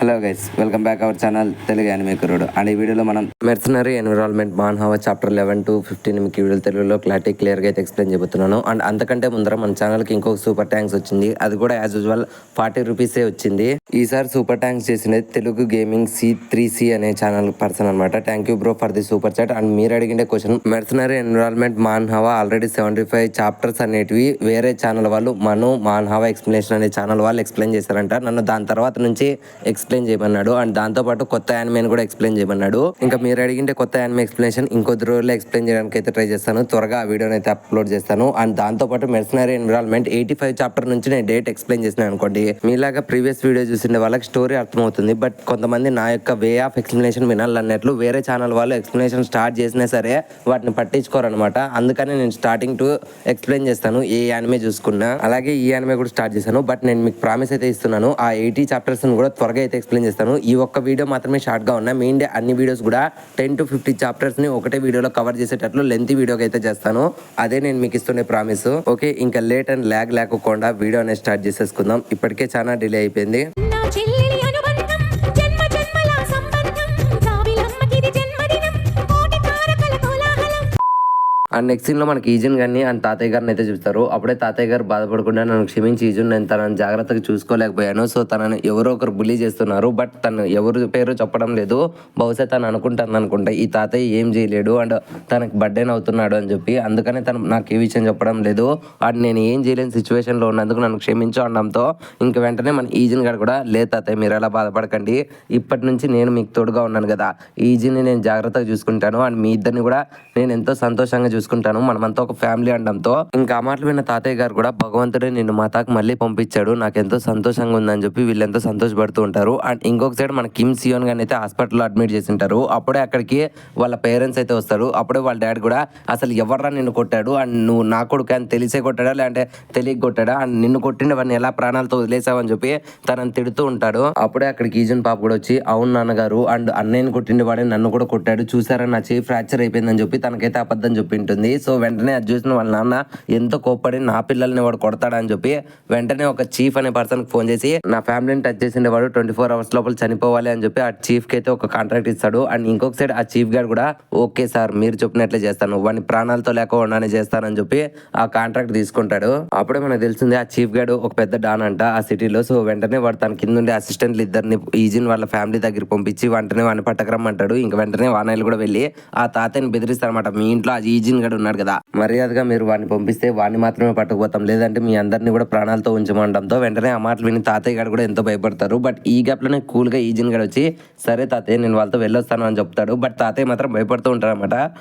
Hello guys, welcome back our channel Telugu anime కుర్రోడు. And ఈ వీడియోలో మనం మెర్సనరీ ఎన్విరాన్మెంట్ మాన్హావా చాప్టర్ 11 to 15 మీకు వీడియో తెలుగులో క్లియర్గా అయితే ఎక్స్ప్లెయిన్ చెబుతున్నాను. అండ్ అంతకంటే ముందర మన ఛానల్కి ఇంకొక సూపర్ ట్యాంక్స్ వచ్చింది. అది కూడా యాజ్ యూజువల్ 40 రూపీసే వచ్చింది. ఈసారి సూపర్ ట్యాంక్స్ చేసినది తెలుగు గేమింగ్ C3C అనే ఛానల్ పర్సన్ అనమాట. Thank you bro for the super chat. And మీరు అడిగిన question, mercenary environment manhwa already 75 chapters అనేటివి వేరే ఛానల్ వాళ్ళు మాన్హావా ఎక్స్ప్లెనేషన్ అనే ఛానల్ వాళ్ళు ఎక్స్ప్లెయిన్ చేశారంట. నన్ను దాని తర్వాత నుంచి ఎక్స్ప్లెయిన్ చేయమన్నాడు. అండ్ దాంతోపాటు కొత్త యానిమేని కూడా ఎక్స్ప్లెయిన్ చేయమన్నాడు. ఇంకా మీరు అడిగింటే కొత్త యానిమే ఎక్స్ప్లెనేషన్ ఇంకొద్ది రోజుల్లో ఎక్స్ప్లెయిన్ చేయడానికి అయితే ట్రై చేస్తాను. త్వరగా ఆ వీడియోని అయితే అప్లోడ్ చేస్తాను. అండ్ దాంతోపాటు మెర్సనరీ ఎన్విరాన్మెంట్ 85 చాప్టర్ నుంచి నేను డేట్ ఎక్స్ప్లెయిన్ చేసిన అనుకోండి, మీలాగా ప్రీవియస్ వీడియో చూసిన వాళ్ళకి స్టోరీ అర్థమవుతుంది. బట్ కొంతమంది నా యొక్క వే ఆఫ్ ఎక్స్ప్లెనేషన్ వినాలన్నట్లు వేరే ఛానల్ వాళ్ళు ఎక్స్ప్లెనేషన్ స్టార్ట్ చేసినా సరే వాటిని పట్టించుకోరనమాట. అందుకని నేను స్టార్టింగ్ టు ఎక్స్ప్లెయిన్ చేస్తాను ఏ యానిమే చూసుకున్నా. అలాగే ఈ యానిమే కూడా స్టార్ట్ చేశాను. బట్ నేను మీకు ప్రామిస్ అయితే ఇస్తున్నాను, ఆ 80 చాప్టర్స్ కూడా త్వరగా అయితే ఎక్స్ప్లెయిన్ చేస్తాను. ఈ ఒక్క వీడియో మాత్రమే షార్ట్ గా ఉన్నాయి. మెయిన్ అన్ని వీడియోస్ కూడా 10 to 50 చాప్టర్స్ ని ఒకటే వీడియోలో కవర్ చేసేటట్లు లెంత్ వీడియోకి అయితే చేస్తాను. అదే నేను మీకు ఇస్తున్న ప్రామిస్. ఓకే, ఇంకా లేట్ అండ్ ల్యాగ్ లేకుండా వీడియో అనేది స్టార్ట్ చేసేసుకుందాం. ఇప్పటికే చాలా డిలే అయిపోయింది. అండ్ నెక్స్ట్ సీన్ లో మనకి ఈజన్ గారిని అండ్ తాతయ్య గారిని అయితే చూస్తారు. అప్పుడే తాతయ్య గారు బాధపడకుండా నన్ను క్షమించి ఈజన్, నేను తనని జాగ్రత్తగా చూసుకోలేకపోయాను. సో తనని ఎవరో ఒకరు బుల్లీ చేస్తున్నారు. బట్ తను ఎవరు పేరు చెప్పడం లేదు. బహుశా తను అనుకుంటా ఈ తాతయ్య ఏం చేయలేడు అండ్ తనకి బర్త్డే అవుతున్నాడు అని చెప్పి, అందుకనే తను నాకు ఏ విషయం చెప్పడం లేదు. అండ్ నేను ఏం చేయలేని సిచ్యువేషన్ లో ఉన్నందుకు నన్ను క్షమించు అనడంతో ఇంక వెంటనే మన ఈజన్ గారు కూడా, లేదు తాతయ్య మీరు ఎలా బాధపడకండి, ఇప్పటి నుంచి నేను మీకు తోడుగా ఉన్నాను కదా, ఈజీని నేను జాగ్రత్తగా చూసుకుంటాను అండ్ మీ ఇద్దరిని కూడా నేను ఎంతో సంతోషంగా చూసుకుంటాను, మనమంతా ఒక ఫ్యామిలీ అనడంతో ఇంకా ఆ మాటలు విన్న తాతయ్య గారు కూడా, భగవంతుడే నిన్ను మా తాకు మళ్ళీ పంపించాడు, నాకు ఎంతో సంతోషంగా ఉందని చెప్పి వీళ్ళెంతో సంతోషపడుతూ ఉంటారు. అండ్ ఇంకొక సైడ్ మన కిమ్ సియోన్ గారిని అయితే హాస్పిటల్లో అడ్మిట్ చేసి ఉంటారు. అప్పుడే అక్కడికి వాళ్ళ పేరెంట్స్ అయితే వస్తారు. అప్పుడే వాళ్ళ డాడీ కూడా, అసలు ఎవర్రా నిన్ను కొట్టాడు అండ్ నువ్వు నా కొడుకు అని తెలిసే కొట్టాడా లేదంటే తెలియక కొట్టాడా అండ్ నిన్ను కొట్టిండే వాడిని ఎలా ప్రాణాలతో వదిలేసావని చెప్పి తనని తిడుతూ ఉంటాడు. అప్పుడే అక్కడికి ఈజన్ పాప కూడా వచ్చి, అవును నాన్నగారు అండ్ అన్నయ్యని కొట్టిండే వాడే నన్ను కూడా కొట్టాడు, చూసారా నా చేయి ఫ్రాక్చర్ అయిపోయిందని చెప్పి తనకైతే అబద్ధం చెప్పి ఉంటుంది. సో వెంటనే అది చూసిన వాళ్ళ నాన్న ఎంతో కోప్పడి, నా పిల్లల్ని వాడు కొడతాడని చెప్పి వెంటనే ఒక చీఫ్ అనే పర్సన్ కి ఫోన్ చేసి, నా ఫ్యామిలీని టచ్ చేసిండే వాడు 24 hours లోపల చనిపోవాలి అని చెప్పి ఆ చీఫ్ కి అయితే ఒక కాంట్రాక్ట్ ఇస్తాడు. అండ్ ఇంకొక సైడ్ ఆ చీఫ్ గారు కూడా, ఓకే సార్ మీరు చెప్పినట్లే చేస్తాను, వాడిని ప్రాణాలతో లేకుండా చేస్తానని చెప్పి ఆ కాంట్రాక్ట్ తీసుకుంటాడు. అప్పుడే మనకు తెలిసింది ఆ చీఫ్ గారు ఒక పెద్ద డాన్ అంట ఆ సిటీలో. సో వెంటనే వాడు తన కింద ఉండే అసిస్టెంట్లు ఇద్దరిని ఈజిన్ వాళ్ళ ఫ్యామిలీ దగ్గర పంపించి వెంటనే వాడిని పట్టకరమ్మంటాడు. ఇంక వెంటనే వానాయిలు కూడా వెళ్ళి ఆ తాతని బెదిరిస్తారనమాట, మీ ఇంట్లో ఆ ఈజిన్ గడు ఉన్నాడు కదా, మర్యాదగా మీరు వాడిని పంపిస్తే వాడిని మాత్రమే పట్టుకుపోతాం, లేదంటే మీ అందరినీ కూడా ప్రాణాలతో ఉంచమండంతో వెంటనే ఆ మాటలు విని తాతయ్య గారు కూడా ఎంతో భయపడతారు. బట్ ఈ గ్యాప్ లోనే కూల్ గా ఈజిన్ గడు వచ్చి, సరే తాతయ్య నేను వాళ్ళతో వెళ్ళొస్తాను అని చెప్తాడు. బట్ తాతయ్య మాత్రం భయపడుతూ ఉంటారనమాట.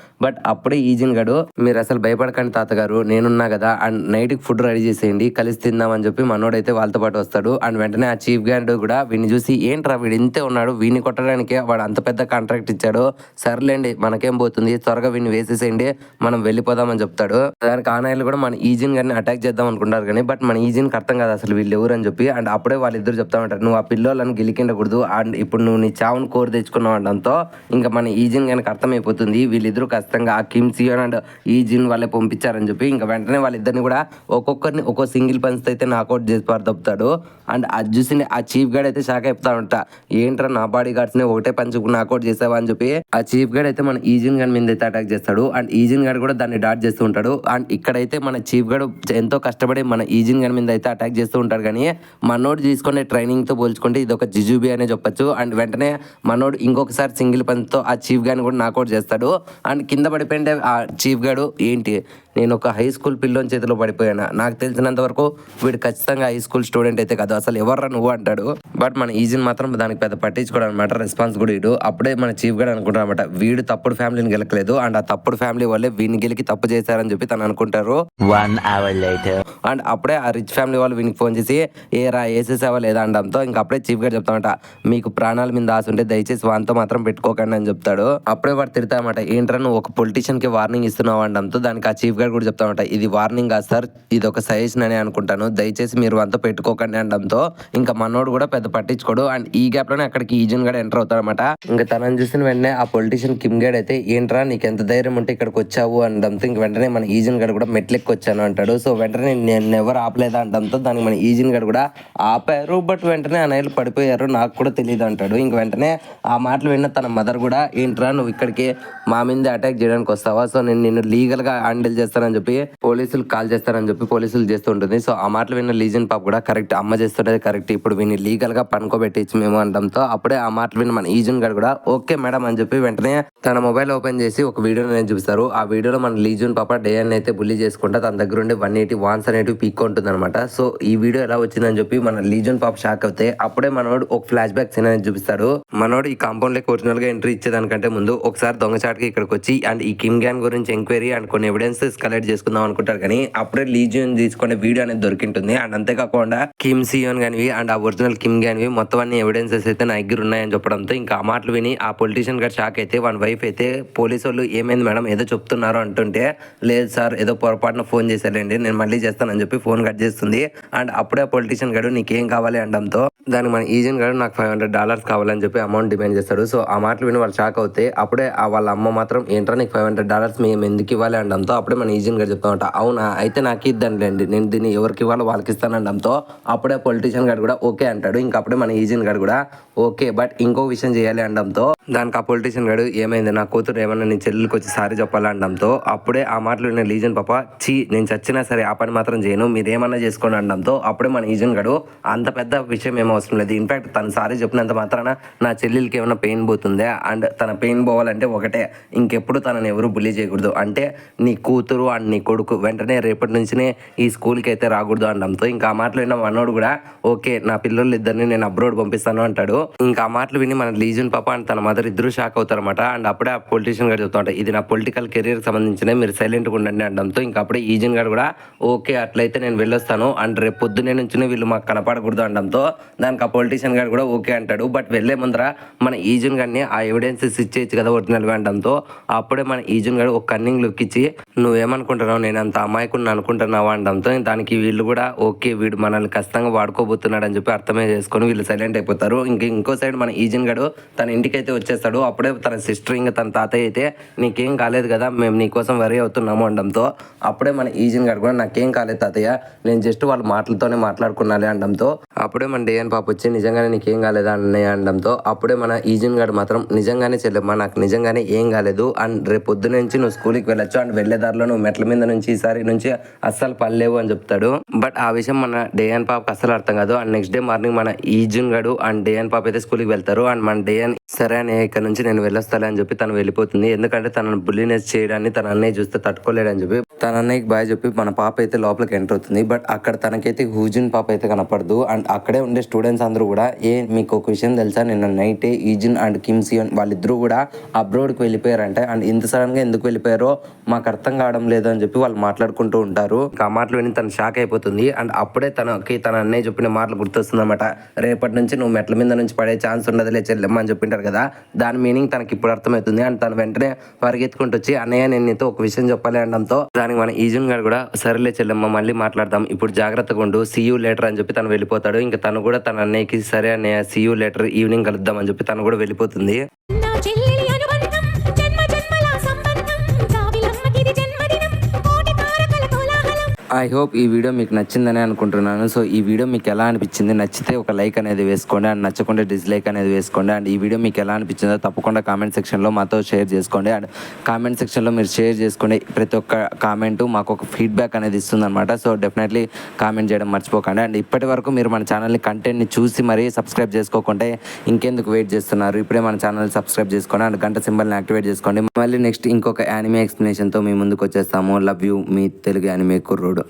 బట్ అప్పుడే ఈజిన్ గడు, మీరు అసలు భయపడకండి తాతగారు, నేనున్నా కదా అండ్ నైట్ కి ఫుడ్ రెడీ చేసేయండి కలిసి తిందామని చెప్పి మనోడైతే వాళ్ళతో పాటు వస్తాడు. అండ్ వెంటనే ఆ చీఫ్ గారు కూడా వీడిని చూసి, ఏంట్రా వీడు ఇంతే ఉన్నాడు, వీడిని కొట్టడానికి వాడు అంత పెద్ద కాంట్రాక్ట్ ఇచ్చాడు, సర్లేండి మనకేం పోతుంది, త్వరగా వీడిని వేసేసేయండి మనం వెళ్ళిపోదామని చెప్తాడు. దానికి ఆనాయిలు కూడా మన ఈజిన్ గారిని అటాక్ చేద్దాం అనుకుంటారు కానీ బట్ మన ఈజిన్ కి అర్థం కాదు అసలు వీళ్ళు ఎవరు అని చెప్పి. అండ్ అప్పుడే వాళ్ళిద్దరు చెప్తా ఉంటారు, నువ్వు ఆ పిల్లోళ్ళని గెలికిండకూడదు అండ్ ఇప్పుడు నువ్వు నీ చావును కోరి తెచ్చుకున్నావు అనడంతో ఇంకా మన ఈజిన్ గారికి అర్థమైపోతుంది వీళ్ళిద్దరు ఖచ్చితంగా ఆ కిమ్ సియోన్ అండ్ ఈజిన్ వాళ్ళే పంపించారని చెప్పి. ఇంకా వెంటనే వాళ్ళిద్దరిని కూడా ఒక్కొక్కరిని ఒక్కో సింగిల్ పంచ్ అయితే నాకౌట్ చేసి పారుతాడు. అండ్ అది చూసి ఆ చీఫ్ గార్డ్ అయితే షాక్ అయిపోతా ఉంటా, ఏంట్రా నా బాడీ గార్డ్స్ ని ఒకటే పంచుకు నాకౌట్ చేసావా అని చెప్పి. ఆ చీఫ్ గార్డ్ అయితే మన ఈజిన్ గారి మీద అయితే అటాక్ చేస్తాడు. అండ్ ఈజిన్ గార్డ్ కూడా దాన్ని డాట్ చేస్తూ ఉంటాడు. అండ్ ఇక్కడైతే మన చీఫ్ గార్డ్ ఎంతో కష్టపడి మన ఈజిన్ గారి మీద అయితే అటాక్ చేస్తూ ఉంటాడు. కానీ మనోడు తీసుకునే ట్రైనింగ్ తో పోల్చుకుంటే ఇది ఒక జిజుబి అనే చెప్పొచ్చు. అండ్ వెంటనే మనోడు ఇంకొకసారి సింగిల్ పంచ్ తో ఆ చీఫ్ గారిని కూడా నాకౌట్ చేస్తాడు. అండ్ కింద పడిపోయింటే ఆ చీఫ్ గార్డ్, ఏంటి నేను ఒక హై స్కూల్ పిల్లోని చేతిలో పడిపోయాను, నాకు తెలిసినంత వరకు వీడు ఖచ్చితంగా హై స్కూల్ స్టూడెంట్ అయితే కాదు, అసలు ఎవర్రా నువ్వు అంటాడు. బట్ మన ఈజిన్ మాత్రం దానికి పెద్ద పట్టించుకోవడం అనమాట, రెస్పాన్స్ కూడా ఇడు. అప్పుడే మన చీఫ్ గార్డ్ అనుకుంటారు అనమాట, వీడు తప్పుడు ఫ్యామిలీని గెలకలేదు అండ్ ఆ తప్పుడు ఫ్యామిలీ వాళ్ళే వీడిని గెలికి తప్పు చేశారని చెప్పి తను అనుకుంటారు. 1 hour later. అండ్ అప్పుడే ఆ రిచ్ ఫ్యామిలీ వాళ్ళు వీనికి ఫోన్ చేసి, ఏరా వేసేసావా లేదా అనడంతో ఇంకా అప్పుడే చీఫ్ గార్డ్ చెప్తామంట, మీకు ప్రాణాల మీద ఆశ ఉంటే దయచేసి వానితో మాత్రం పెట్టుకోకండి అని చెప్తాడు. అప్పుడే వాడు తిడతామట, ఏంట్రా నువ్వు ఒక పొలిటీషియన్ కి వార్నింగ్ ఇస్తున్నావు అనడంతో దానికి ఆ చీఫ్ గారు కూడా చెప్తా ఉంటా, ఇది వార్నింగ్ కాదు సార్, ఇది ఒక సజెషన్ అని అనుకుంటాను, దయచేసి మీరు అంతా పెట్టుకోకండి అనడంతో ఇంకా మనోడు కూడా పెద్ద పట్టించుకోడు. అండ్ ఈ గ్యాప్ లోనే అక్కడికి ఈజన్ గడ్ ఎంటర్ అవుతారనమాట. ఇంకా తనని చూసిన వెంటనే ఆ పొలిటీషియన్ కిమ్ గడ్ అయితే, ఏంట్రా నీకు ఎంత ధైర్యం ఉంటే ఇక్కడికి వచ్చావు అనడంతో ఇంక వెంటనే మన ఈజన్ గడ్ కూడా మెట్లెక్కి వచ్చాను అంటాడు. సో వెంటనే నేను ఎవరు ఆపలేదా అనడంతో దానికి మన ఈజన్ గడ్ కూడా ఆపారు, బట్ వెంటనే ఆ నైలు పడిపోయారు, నాకు కూడా తెలియదు అంటాడు. ఇంక వెంటనే ఆ మాటలు విన్న తన మదర్ కూడా, ఏంట్రా నువ్వు ఇక్కడికి మా మీద అటాక్ చేయడానికి వస్తావా, సో నేను నిన్ను లీగల్ గా హ్యాండిల్ చేస్తానని చెప్పి పోలీసులు కాల్ చేస్తారని చెప్పి పోలీసులు చేస్తూ ఉంటుంది. సో ఆ మాటలు విన్న లీజన్ పాప కూడా, కరెక్ట్ అమ్మ చేస్తుండేది కరెక్ట్, ఇప్పుడు వీని లీగల్ గా పనుకోబెట్టించి మేము అనడంతో అప్పుడే ఆ మాటలు విన్న మన ఈజన్ గారు కూడా ఓకే మేడం అని చెప్పి వెంటనే తన మొబైల్ ఓపెన్ చేసి ఒక వీడియోని అనేది చూపిస్తారు. ఆ వీడియోలో మన లీజన్ పాప డయాన్ అయితే బుల్లీ చేసుకుంటా తన దగ్గర ఉండి 180 వాన్స్ అనేటివి పీక్కుంటుంది అనమాట. సో ఈ వీడియో ఎలా వచ్చిందని చెప్పి మన లీజన్ పాప షాక్ అవుతే అప్పుడే మనోడు ఒక ఫ్లాష్ బ్యాక్ సీన్ అనేది చూపిస్తాడు. మనోడు ఈ కాంపౌండ్ లెక్క ఒరిజినల్ గా ఎంట్రీ ఇచ్చేదానికంటే ముందు ఒకసారి దొంగచాటుకి ఇక్కడికి వచ్చి అండ్ ఈ కిమ్ గ్యాంగ్ గురించి ఎంక్వైరీ అండ్ కొన్ని ఎవిడెన్సెస్ కలెక్ట్ చేసుకుందాం అనుకుంటారు, కానీ అప్పుడే లీజియన్ తీసుకునే వీడియో అనేది దొరికింటుంది. అండ్ అంతేకాకుండా కిమ్ సియోన్ గానివి అండ్ ఆ ఒరిజినల్ కిమ్ గానివి మొత్తం అన్ని ఎవిడెన్సెస్ అయితే నా దగ్గర ఉన్నాయని చెప్పడంతో ఇంకా ఆ మాటలు విని ఆ పొలిటీషియన్ గారు షాక్ అయితే వన్ వైఫ్ అయితే పోలీసు వాళ్ళు ఏమైంది మేడం ఏదో చెప్తున్నారు అంటుంటే, లేదు సార్ ఏదో పొరపాటున ఫోన్ చేశారండి నేను మళ్ళీ చేస్తానని చెప్పి ఫోన్ కట్ చేస్తుంది. అండ్ అప్పుడే ఆ పొలిటీషియన్ గారు నీకేం కావాలి అనడంతో దానికి మన ఈజన్ గారు నాకు $500 కావాలని చెప్పి అమౌంట్ డిమాండ్ చేస్తాడు. సో ఆ మాటలు విని వాళ్ళు షాక్ అవుతే అప్పుడే వాళ్ళ అమ్మ మాత్రం, ఏంట్రా నీకు $500 మేము ఎందుకు ఇవ్వాలి అనడంతో అప్పుడే మన ఈజన్ గారు చెప్తా ఉంటా, అవునా అయితే నాకు ఇద్దండి, నేను దీన్ని ఎవరికి ఇవ్వాలో వాళ్ళకి ఇస్తాను అనడంతో అప్పుడే పొలిటీషియన్ గారు కూడా ఓకే అంటాడు. ఇంకా అప్పుడే మన ఈజన్ గారు కూడా ఓకే బట్ ఇంకో విషయం చేయాలి అనడంతో దానికి ఆ పొలిటీషియన్ గారు, ఏమైంది నా కూతురు ఏమన్నా నీ చెల్లెలికి వచ్చి సారీ చెప్పాలి అనడంతో అప్పుడే ఆ మాటలు విన్న లీజన్ పాప, నేను చచ్చినా సరే ఆ పని మాత్రం చేయను, మీరు ఏమన్నా చేసుకోండి అనడంతో అప్పుడే మన ఈజన్ గారు అంత పెద్ద విషయం ఏమో అవసరం లేదు, ఇన్ఫాక్ట్ తను సారీ చెప్పినంత మాత్రాన నా చెల్లెలకి ఏమైనా పెయిన్ పోతుందా, అండ్ తన పెయిన్ పోవాలంటే ఒకటే, ఇంకెప్పుడు తనని ఎవరు బుల్లీ చేయకూడదు, అంటే నీ కూతురు అండ్ నీ కొడుకు వెంటనే రేపటి నుంచినే ఈ స్కూల్కి అయితే రాకూడదు అనడంతో ఇంకా ఆ మాటలు విన్న మనోడు కూడా ఓకే నా పిల్లలు ఇద్దరిని నేను అబ్రోడ్ పంపిస్తాను అంటాడు. ఇంకా ఆ మాటలు విని మన లీజన్ పాప అండ్ తన మదర్ ఇద్దరు షాక్ అవుతారన్నమాట. అండ్ అప్పుడే ఆ పొలిటీషియన్ గారు చెప్తా ఉంటాయి, ఇది నా పొలిటికల్ కెరీర్ సంబంధించిన మీరు సైలెంట్గా ఉండండి అనడంతో ఇంకా అప్పుడే ఈజన్ గారు కూడా ఓకే అట్లయితే నేను వెళ్ళొస్తాను అండ్ రేపు పొద్దున్నే నుంచి వీళ్ళు మాకు కనపడకూడదు అనడంతో దానికి ఆ పొలిటీషియన్ గారు కూడా ఓకే అంటాడు. బట్ వెళ్లే ముందర మన ఈజన్ గారిని ఆ ఎవిడెన్సెస్ ఇచ్చేయచ్చు కదా ఒరిజినల్ అనడంతో అప్పుడే మన ఈజన్ గారు ఒక కన్నింగ్ లుక్ ఇచ్చి, నువ్వేమనుకుంటున్నావు నేను అంత అమాయకుని అనుకుంటున్నావా అనడంతో దానికి వీళ్ళు కూడా ఓకే వీడు మనల్ని ఖచ్చితంగా వాడుకోబోతున్నాడు అని చెప్పి అర్థమే చేసుకొని వీళ్ళు సైలెంట్ అయిపోతారు. ఇంకో సైడ్ మన ఈజన్ గారు తన ఇంటికి అయితే వచ్చేస్తాడు. అప్పుడే తన సిస్టర్ ఇంకా తన తాతయ్య అయితే నీకేం కాలేదు కదా మేము నీకోసం వరీ అవుతున్నాము అనడంతో అప్పుడే మన ఈజన్ గారు కూడా నాకేం కాలేదు తాతయ్య, నేను జస్ట్ వాళ్ళ మాటలతోనే మాట్లాడుకున్నాలే అనడంతో అప్పుడే మన డేయన్ పాప వచ్చి నిజంగానే నీకేం కాలేదా అన్నయ్య అనడంతో అప్పుడే మన ఈజన్ గారు మాత్రం నిజంగానే చెల్లెమ్మా నాకు నిజంగానే ఏం కాలేదు అండ్ రేపు పొద్దున నుంచి నువ్వు స్కూల్కి వెళ్ళొచ్చు అండ్ వెళ్ళేదారిలో నువ్వు మెట్ల మీద నుంచి ఈసారి నుంచి అస్సలు పడలేవు అని చెప్తాడు. బట్ ఆ విషయం మన డేయన్ పాపకి అస్సలు అర్థం కాదు. అండ్ నెక్స్ట్ డే మార్నింగ్ మన ఈజన్ గారు అండ్ డేయన్ పాప అయితే స్కూల్కి వెళ్తారు. అండ్ మన డేయన్ సరే అని ఇక్కడ నుంచి నేను వెళ్ళొస్తాను అని చెప్పి తను వెళ్ళిపోతుంది. ఎందుకంటే తనను బుల్లీనెస్ చేయడాన్ని తన అన్నయ్య చూస్తే తట్టుకోలేడని చెప్పి తన అన్నయ్యకి బాయ్ చెప్పి మన పాప అయితే లోపలికి ఎంటర్ అవుతుంది. బట్ అక్కడ తనకైతే హూజిన్ పాప అయితే కనపడదు. అండ్ అక్కడే ఉండే స్టూడెంట్స్ అందరూ కూడా మీకు ఒక విషయం తెలుసా, నిన్న నైటే ఈజిన్ అండ్ కిమ్ సియోన్ వాళ్ళిద్దరూ కూడా అబ్రోడ్కి వెళ్ళిపోయారంటే అండ్ ఇంత సడన్ గా ఎందుకు వెళ్ళిపోయారో మాకు అర్థం కావడం లేదు అని చెప్పి వాళ్ళు మాట్లాడుకుంటూ ఉంటారు. ఆ మాటలు విని తను షాక్ అయిపోతుంది. అండ్ అప్పుడే తన అన్నయ్య చెప్పిన మాటలు గుర్తొస్తుంది అనమాట. రేపటి నుంచి నువ్వు మెట్ల మీద నుంచి పడే ఛాన్స్ ఉండదులే చెల్లెమ్మ అని చెప్పింటారు కదా, దాని మీనింగ్ తనకి ఇప్పుడు అర్థమవుతుంది. అండ్ తను వెంటనే పరిగెత్తుకుంటూ వచ్చి అన్నయ్య నేను నీతో ఒక విషయం చెప్పాలి అనడంతో దానికి మన ఈజన్ గారు కూడా సరేలే చెల్లెమ్మ మళ్ళీ మాట్లాడదాం ఇప్పుడు జాగ్రత్తగా ఉండు సీ యూ లేటర్ అని చెప్పి తను వెళ్ళిపోతాడు. ఇంకా తను కూడా తన అన్నయ్యకి సరే అన్నయ్య సీ యూ లేటర్ ఈవినింగ్ కలుద్దాం అని చెప్పి తను కూడా వెళ్ళిపోతుంది. ఐ హోప్ ఈ వీడియో మీకు నచ్చిందని అనుకుంటున్నాను. సో ఈ వీడియో మీకు ఎలా అనిపించింది, నచ్చితే ఒక లైక్ అనేది వేసుకోండి అండ్ నచ్చకుండా డిస్లైక్ అనేది వేసుకోండి. అండ్ ఈ వీడియో మీకు ఎలా అనిపించిందో తప్పకుండా కామెంట్ సెక్షన్లో మాతో షేర్ చేసుకోండి. అండ్ కామెంట్ సెక్షన్లో మీరు షేర్ చేసుకునే ప్రతి ఒక్క కామెంట్ మాకు ఒక ఫీడ్బ్యాక్ అనేది ఇస్తుంది అనమాట. సో డెఫినెట్లీ కామెంట్ చేయడం మర్చిపోకండి. అండ్ ఇప్పటి వరకు మీరు మన ఛానల్ని కంటెంట్ని చూసి మరీ సబ్స్క్రైబ్ చేసుకోకుంటే ఇంకెందుకు వెయిట్ చేస్తున్నారు, ఇప్పుడే మన ఛానల్ సబ్స్క్రైబ్ చేసుకోండి అండ్ గంట సింబల్ని యాక్టివేట్ చేసుకోండి. మళ్ళీ నెక్స్ట్ ఇంకొక యానిమే ఎక్స్ప్లెనేషన్తో మీ ముందుకు వచ్చేస్తాము. Love you me Telugu anime కుర్రోడు.